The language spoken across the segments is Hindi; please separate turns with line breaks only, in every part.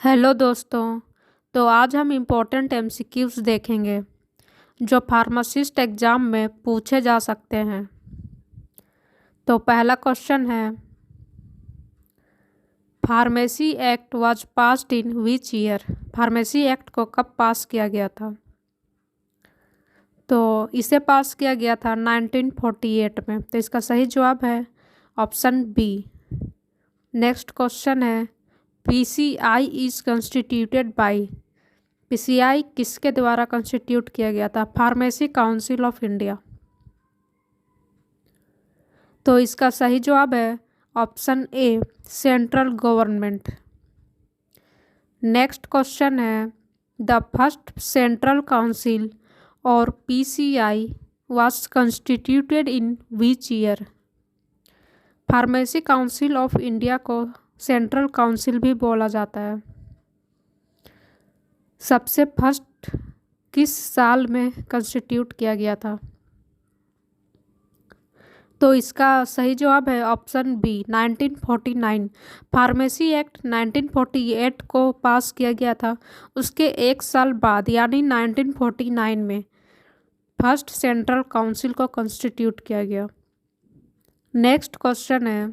हेलो दोस्तों। तो आज हम इम्पोर्टेंट एमसीक्यूज देखेंगे जो फार्मासिस्ट एग्ज़ाम में पूछे जा सकते हैं। तो पहला क्वेश्चन है, pharmacy act was passed in which year. Pharmacy act को कब पास किया गया था? तो इसे पास किया गया था 1948 में। तो इसका सही जवाब है ऑप्शन बी। नेक्स्ट क्वेश्चन है, PCI is constituted by. PCI किसके द्वारा कंस्टिट्यूट किया गया था? Pharmacy council of India. तो इसका सही जवाब है option A, central government. Next question है, द फर्स्ट सेंट्रल काउंसिल और PCI was constituted in which year. Pharmacy council of India को सेंट्रल काउंसिल भी बोला जाता है। सबसे फर्स्ट किस साल में कंस्टिट्यूट किया गया था? तो इसका सही जवाब है ऑप्शन बी, 1949। फार्मेसी एक्ट 1948 को पास किया गया था। उसके एक साल बाद यानी 1949 में फर्स्ट सेंट्रल काउंसिल को कंस्टिट्यूट किया गया। नेक्स्ट क्वेश्चन है,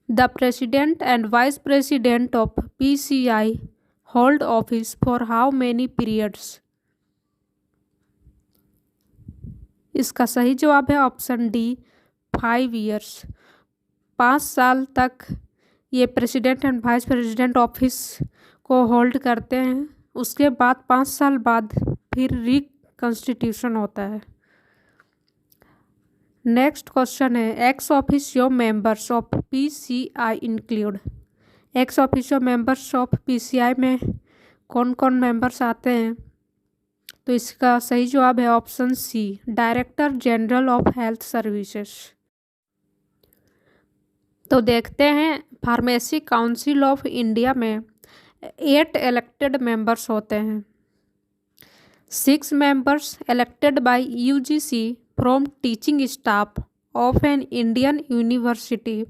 the president and vice president of PCI hold office for how many periods. इसका सही जवाब है ऑप्शन डी, 5 ईयर्स। 5 साल तक ये president and vice president office को होल्ड करते हैं। उसके बाद 5 साल बाद फिर रिकॉन्स्टिट्यूशन होता है। नेक्स्ट क्वेश्चन है, ex officio members of PCI include. Ex officio members of PCI में कौन कौन मेंबर्स आते हैं? तो इसका सही जवाब है option C, director general of health services. तो देखते हैं, फार्मेसी काउंसिल ऑफ इंडिया में 8 इलेक्टेड मेंबर्स होते हैं। 6 members elected by UGC from teaching staff of an Indian university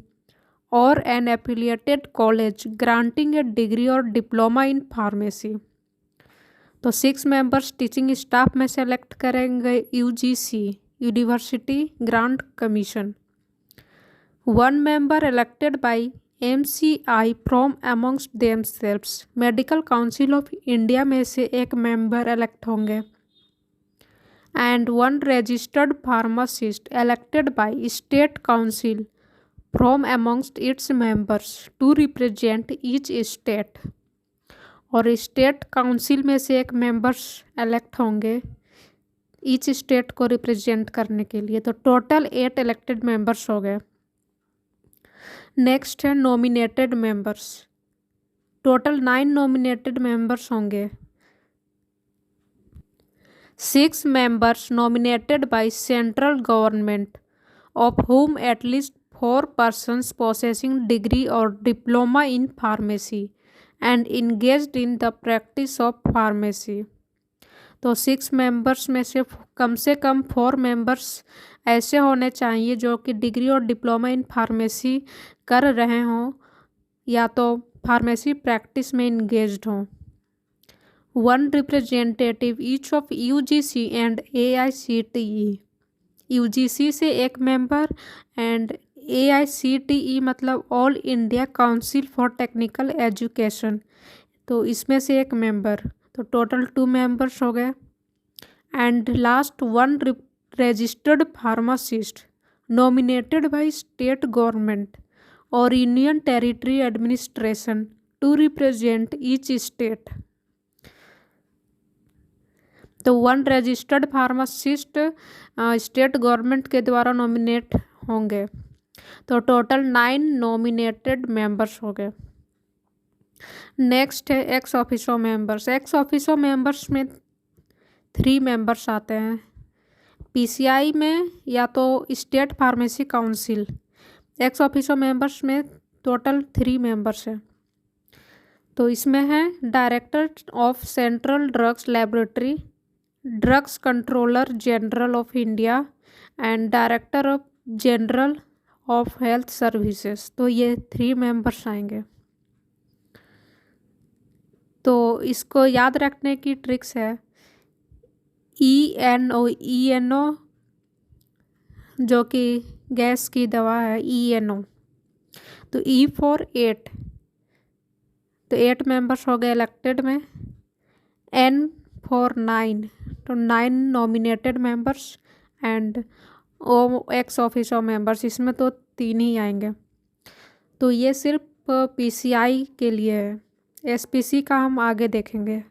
और an affiliated college granting a degree और डिप्लोमा इन फार्मेसी। तो 6 मेंबर्स टीचिंग स्टाफ में सेलेक्ट करेंगे UGC, university grant commission. 1 member elected by MCI from amongst themselves। Medical council of India में से एक मेंबर इलेक्ट होंगे। And 1 registered pharmacist elected by state council from amongst its members to represent each state. और स्टेट काउंसिल में से एक मेंबर्स इलेक्ट होंगे ईच स्टेट को रिप्रेजेंट करने के लिए। तो टोटल 8 इलेक्टेड मेंबर्स हो गए। नेक्स्ट है nominated members. Total 9 nominated members होंगे। 6 members nominated by central government of whom at least 4 persons possessing degree और diploma in pharmacy and engaged in the practice of pharmacy. तो 6 मेंबर्स में से कम 4 मेंबर्स ऐसे होने चाहिए जो कि डिग्री और डिप्लोमा इन फार्मेसी कर रहे हों या तो फार्मेसी प्रैक्टिस में इंगेज्ड हों। 1 representative each of UGC and AICTE. UGC से एक मेंबर एंड एआईसीटीई मतलब all India council for technical education, तो इसमें से एक मेंबर। तो टोटल 2 मेंबर्स हो गए। And last 1 registered pharmacist nominated by state government और union territory administration to represent each state. तो 1 रजिस्टर्ड फार्मासिस्ट स्टेट गवर्नमेंट के द्वारा नॉमिनेट होंगे। तो टोटल 9 नॉमिनेटेड मेंबर्स हो गए। नेक्स्ट है x officio members. X officio members में 3 मेंबर्स आते हैं। पीसीआई में या तो state pharmacy council. X officio members में टोटल 3 मेंबर्स हैं। तो इसमें है director of central drugs laboratory, drugs controller general of India and director of general of health services. तो ये 3 मेंबर्स आएंगे। तो इसको याद रखने की ट्रिक्स है ENO जो कि गैस की दवा है ENO। तो E फॉर 8, तो 8 मेंबर्स हो गए इलेक्टेड में। N फॉर 9, तो 9 nominated members and O x officer members, इसमें तो 3 ही आएंगे। तो ये सिर्फ PCI के लिए है, SPC का हम आगे देखेंगे।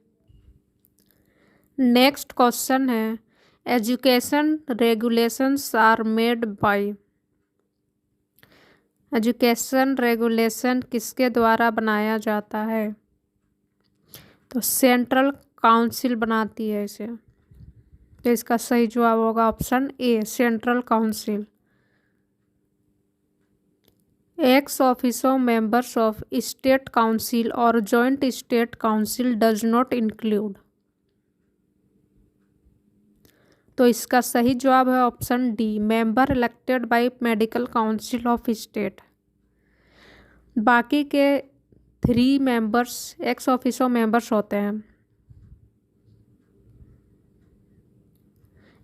नेक्स्ट क्वेश्चन है education regulations are made by. Education regulation किसके द्वारा बनाया जाता है? तो सेंट्रल काउंसिल बनाती है इसे। तो इसका सही जवाब होगा option A, central council. Ex officer members of state council और joint state council does not include. तो इसका सही जवाब है option D, member elected by medical council of state. बाकी के 3 मेंबर्स एक्स ऑफिसर मेंबर्स होते हैं।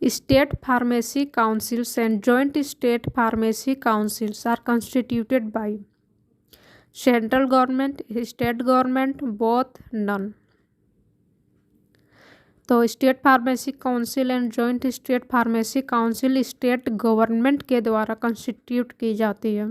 State pharmacy councils and joint state pharmacy councils are constituted by central government, state government, both, none. तो state pharmacy council and joint state pharmacy council state government के द्वारा कंस्टिट्यूट की जाती है।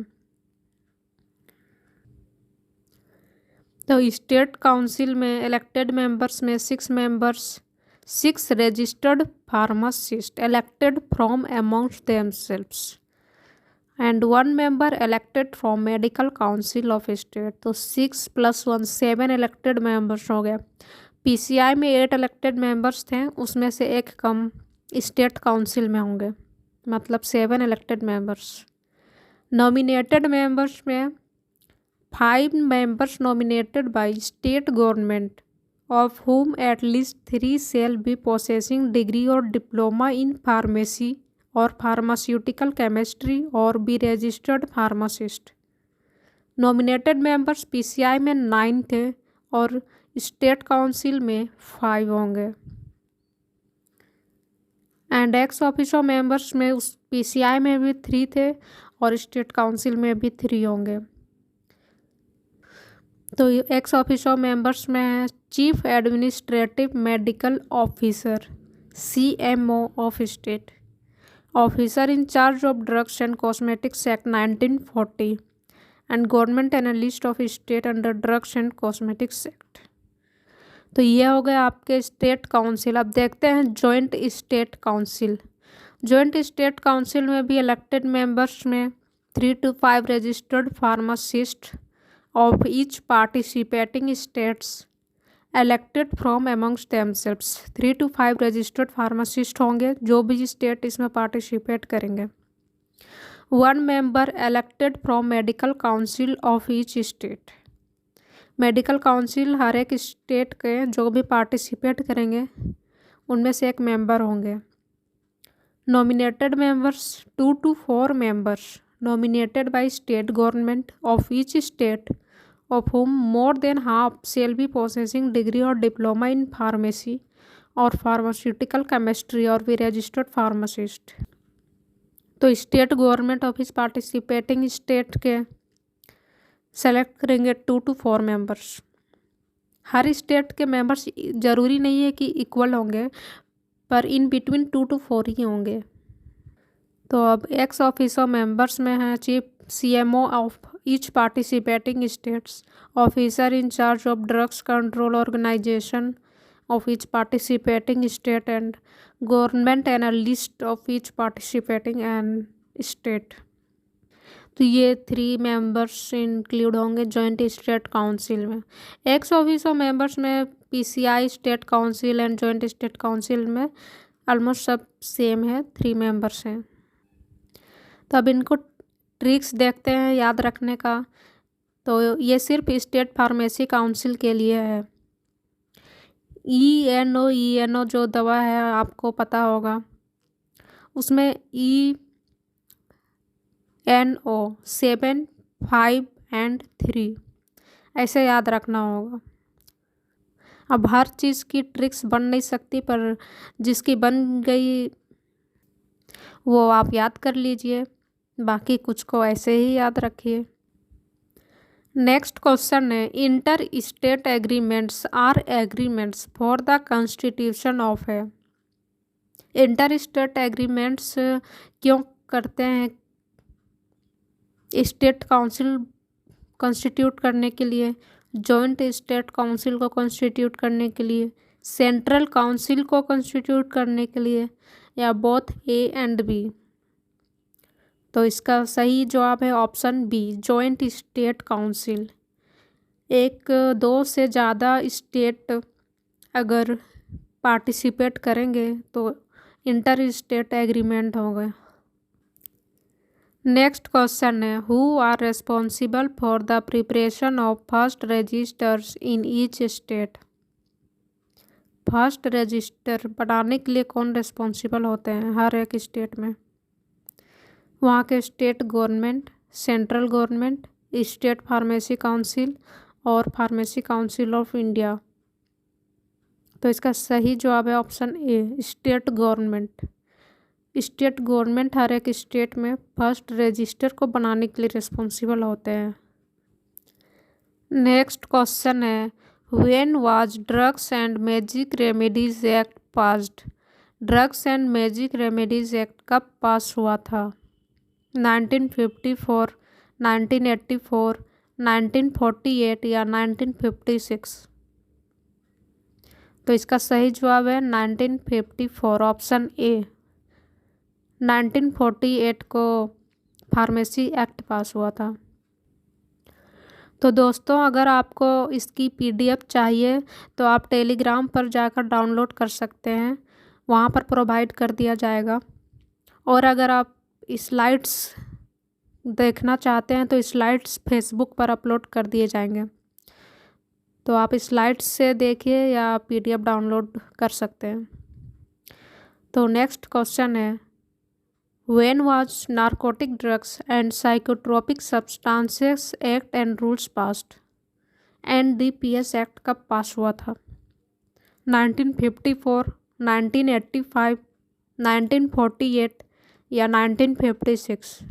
तो स्टेट काउंसिल में इलेक्टेड मेंबर्स में 6 members, 6 registered pharmacists elected from amongst themselves and 1 member elected from medical council of state। तो 6 + 1 7 इलेक्टेड मेंबर्स हो गए। PCI में 8 इलेक्टेड मेंबर्स थे, उसमें से एक कम स्टेट काउंसिल में होंगे, मतलब 7 इलेक्टेड मेंबर्स। नॉमिनेटेड मेंबर्स में 5 members nominated by state government, of whom at least 3 shall be possessing degree or diploma in pharmacy or pharmaceutical chemistry or be registered pharmacist। Nominated members PCI में 9 थे और स्टेट काउंसिल में 5 होंगे। एंड एक्स ऑफिसर मेंबर्स में उस PCI में भी 3 थे और स्टेट काउंसिल में भी 3 होंगे। तो एक्स ऑफिसर मेंबर्स में है chief administrative medical officer CMO of state, officer in charge of drugs and cosmetics act 1940 and government analyst of state under drugs and cosmetics act. तो ये हो गए आपके स्टेट काउंसिल। अब देखते हैं joint state council. Joint state council में भी इलेक्टेड मेंबर्स में 3 to 5 registered pharmacist of each participating states elected from amongst themselves। 3 to 5 registered pharmacist होंगे जो भी स्टेट इसमें पार्टिसिपेट करेंगे। 1 member elected from medical council of each state. Medical council हर एक स्टेट के जो भी पार्टिसिपेट करेंगे उनमें से एक मेंबर होंगे। Nominated members 2 to 4 members nominated by state government of each state, of whom more than half shall be possessing degree or diploma in pharmacy or pharmaceutical chemistry or be registered pharmacist। तो state government office participating state के सेलेक्ट करेंगे 2 to 4 मेंबर्स। हर स्टेट के मेंबर्स ज़रूरी नहीं है कि इक्वल होंगे, पर इन बिटवीन 2 to 4 ही होंगे। तो अब एक्स ऑफिसर मेंबर्स में हैं chief CMO of each participating states, officer in charge of drugs control organisation of each participating state and government analyst of each participating and state. तो ये 3 मेंबर्स इंक्लूड होंगे जॉइंट स्टेट काउंसिल में। एक्स ऑफिसर मेंबर्स में PCI state council and joint state council में ऑलमोस्ट सब सेम है, 3 मेंबर्स हैं। तो अब इनको ट्रिक्स देखते हैं याद रखने का। तो ये सिर्फ स्टेट फार्मेसी काउंसिल के लिए है। ENO जो दवा है आपको पता होगा, उसमें ENO 7, 5 and 3 ऐसे याद रखना होगा। अब हर चीज़ की ट्रिक्स बन नहीं सकती, पर जिसकी बन गई वो आप याद कर लीजिए, बाकी कुछ को ऐसे ही याद रखिए। नेक्स्ट क्वेश्चन है, inter state agreements are agreements for the constitution of है। इंटर स्टेट एग्रीमेंट्स क्यों करते हैं? स्टेट काउंसिल कॉन्स्टिट्यूट करने के लिए, जॉइंट स्टेट काउंसिल को कॉन्स्टिट्यूट करने के लिए, सेंट्रल काउंसिल को कॉन्स्टिट्यूट करने के लिए, या बोथ ए एंड बी। तो इसका सही जवाब है option B, joint state council. एक दो से ज़्यादा स्टेट अगर पार्टिसिपेट करेंगे तो इंटर स्टेट एग्रीमेंट होगा। नेक्स्ट क्वेश्चन है, who are responsible for the preparation of first registers in each state. First register बनाने के लिए कौन रेस्पॉन्सिबल होते हैं हर एक स्टेट में? वहाँ के state government, central government, state pharmacy council और फार्मेसी काउंसिल ऑफ इंडिया। तो इसका सही जवाब है option A, state government. State government हर एक स्टेट में फर्स्ट रजिस्टर को बनाने के लिए रिस्पॉन्सिबल होते हैं। नेक्स्ट क्वेश्चन है, when was drugs and magic remedies act passed. Drugs and magic remedies act कब पास हुआ था? 1954, 1984, 1948 या 1956। तो इसका सही जवाब है 1954, ऑप्शन ए। 1948 को फार्मेसी एक्ट पास हुआ था। तो दोस्तों, अगर आपको इसकी पीडीएफ चाहिए तो आप टेलीग्राम पर जाकर डाउनलोड कर सकते हैं, वहाँ पर प्रोवाइड कर दिया जाएगा। और अगर आप स्लाइड्स देखना चाहते हैं तो स्लाइड्स फेसबुक पर अपलोड कर दिए जाएंगे, तो आप स्लाइड्स से देखिए या पीडीएफ डाउनलोड कर सकते हैं। तो नेक्स्ट क्वेश्चन है, when was narcotic drugs and psychotropic substances act and rules passed. NDPS act कब पास हुआ था? 1954, 1985, 1948 या 1956।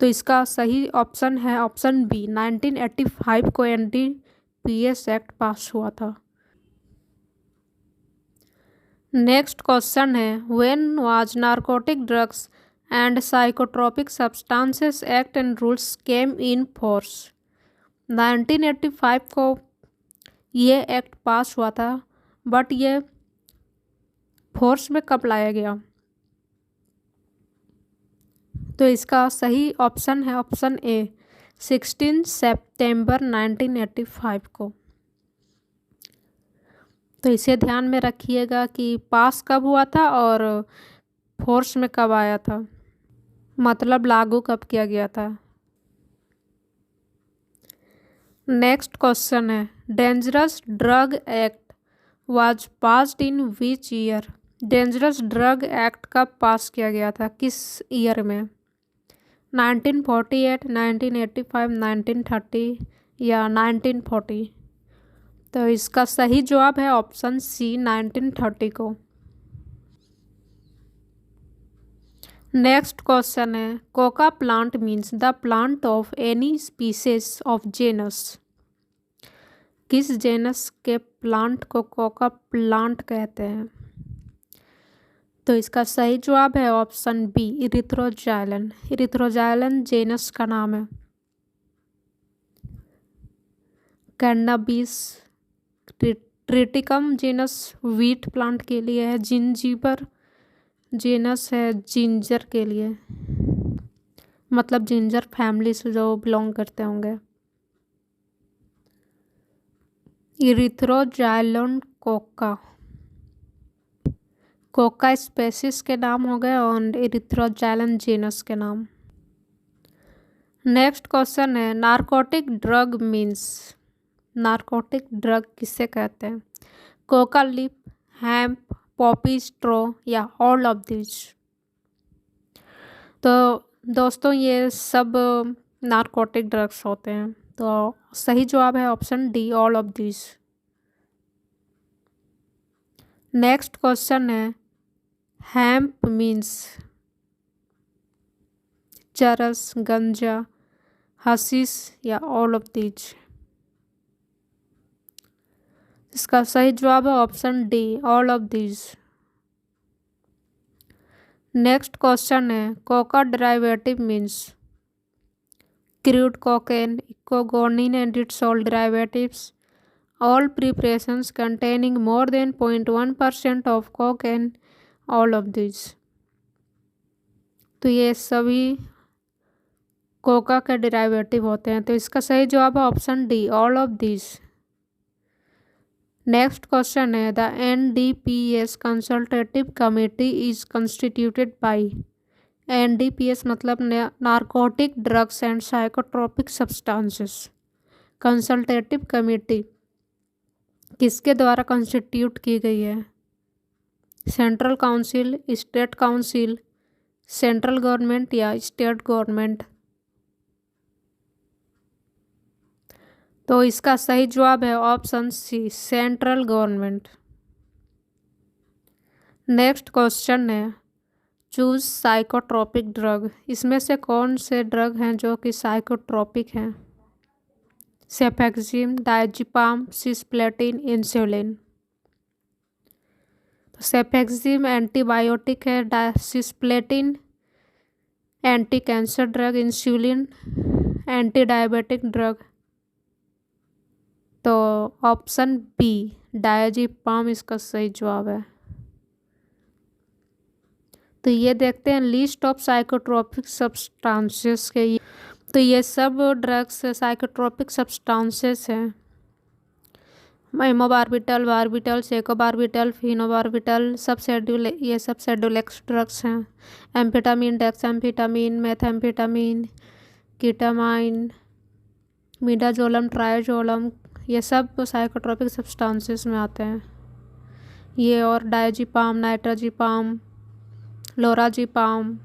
तो इसका सही ऑप्शन है ऑप्शन बी, 1985 को NDPS एक्ट पास हुआ था। नेक्स्ट क्वेश्चन है, when was narcotic drugs and psychotropic substances act and rules came in force. 1985 को ये एक्ट पास हुआ था, बट ये फोर्स में कब लाया गया? तो इसका सही ऑप्शन है ऑप्शन ए, 16 सितंबर 1985 को। तो इसे ध्यान में रखिएगा कि पास कब हुआ था और फोर्स में कब आया था, मतलब लागू कब किया गया था। नेक्स्ट क्वेश्चन है, dangerous drug act was passed in which year. Dangerous drug act कब पास किया गया था, किस ईयर में? 1948, 1985, 1930 या 1940। तो इसका सही जवाब है ऑप्शन सी, 1930 को। नेक्स्ट क्वेश्चन है, coca plant means the plant of any species of genus. किस जेनस के प्लांट को कोका प्लांट कहते हैं? तो इसका सही जवाब है option B, Erythroxylon. Erythroxylon genus का नाम है। Cannabis Triticum genus wheat plant के लिए है। जिंजीबर जेनस है जिंजर के लिए, मतलब जिंजर फैमिली से जो बिलोंग करते होंगे। इरिथ्रोजाइलन कोका, कोका स्पेसिस के नाम हो गए और इरिथ्रोजाइलन जेनस के नाम। नेक्स्ट क्वेश्चन है, narcotic drug means. Narcotic drug किसे कहते हैं? Coca leaf, hemp, Poppy straw या ऑल ऑफ दिस। तो दोस्तों, ये सब नारकोटिक ड्रग्स होते हैं। तो सही जवाब है option D, all of this. Next question है, हैम्प मीन्स चरस, गंजा, हशीश या ऑल ऑफ दीज। इसका सही जवाब है option D, all of these. Next question है, coca derivative means crude cocaine, ecgonine and its all derivatives, all preparations containing more than 0.1% of cocaine, all of this. तो ये सभी कोका के डेरिवेटिव होते हैं, तो इसका सही जवाब है option D, all of this. Next question है, the NDPS consultative committee is constituted by. NDPS मतलब narcotic drugs and psychotropic substances. Consultative committee किसके द्वारा कंस्टिट्यूट की गई है? Central council, state council, central government या स्टेट गवर्नमेंट। तो इसका सही जवाब है option C, central government. Next question है, चूज साइकोट्रोपिक ड्रग। इसमें से कौन से ड्रग हैं जो कि साइकोट्रोपिक हैं? सेफेक्सिम, डायजिपाम, सिस्प्लेटिन, इंसुलिन। तो सेफेक्सिम एंटीबायोटिक है, cisplatin anti cancer drug, insulin anti diabetic drug. तो ऑप्शन बी, डायजिपाम इसका सही जवाब है। तो ये देखते हैं लिस्ट ऑफ साइकोट्रोपिक सब्सटेंसेस के। तो ये सब ड्रग्स साइकोट्रोपिक सब्सटेंसेस हैं। एमोबार्बिटल, बार्बिटल, सेकोबार्बिटल, फिनोबार्बिटल, सब शेड्यूल, ये सब शेड्यूलेक्स ड्रग्स हैं। एम्फेटामिन, डेक्साम्फेटामिन, मेथेम्फेटामिन, कीटामाइन, मिडाजोलम, ट्रायोजोलम, ये सब साइकोट्रोपिक सब्सटेंसेस में आते हैं। ये और डायजिपाम, नाइट्राजिपाम, लोराजिपाम,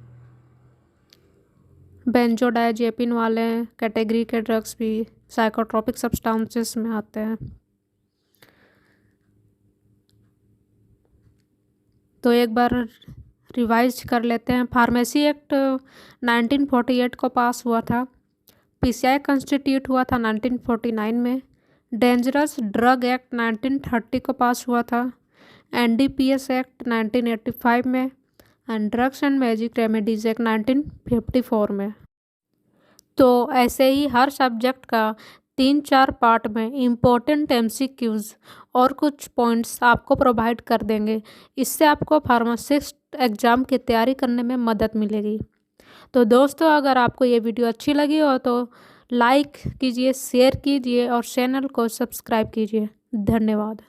बेंजोडायजेपिन वाले कैटेगरी के ड्रग्स भी साइकोट्रोपिक सब्सटेंसेस में आते हैं। तो एक बार रिवाइज कर लेते हैं। फार्मेसी एक्ट 1948 को पास हुआ था। PCI कंस्टिट्यूट हुआ था 1949 में। डेंजरस ड्रग एक्ट 1930 को पास हुआ था। NDPS एक्ट 1985 में and drugs and magic remedies act 1954 में। तो ऐसे ही हर सब्जेक्ट का 3-4 पार्ट में इम्पोर्टेंट MCQs और कुछ पॉइंट्स आपको प्रोवाइड कर देंगे। इससे आपको फार्मासिस्ट एग्ज़ाम की तैयारी करने में मदद मिलेगी। तो दोस्तों, अगर आपको ये वीडियो अच्छी लगी हो तो लाइक कीजिए, शेयर कीजिए और चैनल को सब्सक्राइब कीजिए। धन्यवाद।